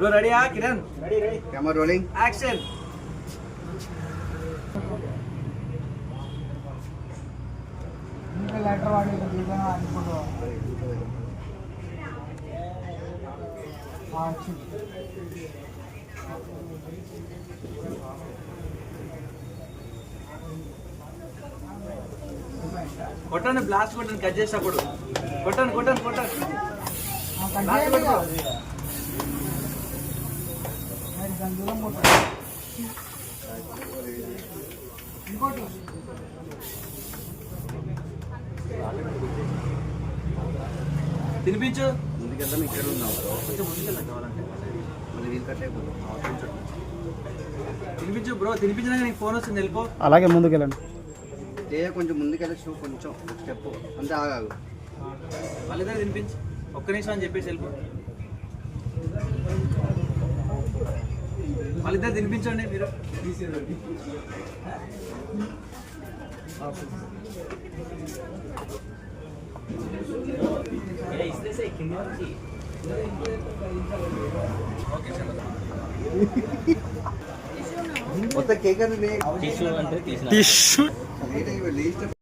Bro రెడీయా Kiran? Ready. Camera rolling, action. ఇంకా letter వాడి అనుకుంటా కొట్టండి, బ్లాస్ట్ కొట్టండి, కట్ చేసేటప్పుడు కొట్టండి కొట్టండి కొట్టండి. బ్లాస్ట్ కొట్టుకో. ఇంకోటి తినిపించు. ముందుకెళ్దాం. ఇక్కడ ఉన్నాం, కొంచెం ముందుకెళ్ళి కావాలంటే మళ్ళీ వీలు కట్ అయిపోతుంది. తినిపించు బ్రో. తినిపించినాక నీకు ఫోన్ వస్తుంది, వెళ్ళిపో. అలాగే ముందుకెళ్ళండి. కొంచెం ముందుకెళ్ళి కొంచెం స్టెప్ అంతే. ఆగాగు. వాళ్ళిద్దరు తినిపించు. ఒక్క నిమిషం అని చెప్పేసి వెళ్ళిపో. వాళ్ళిద్దరు తినిపించండి మీరు. మొత్తం కేక్ అని టిష్యూ లేట్ అయిపోయి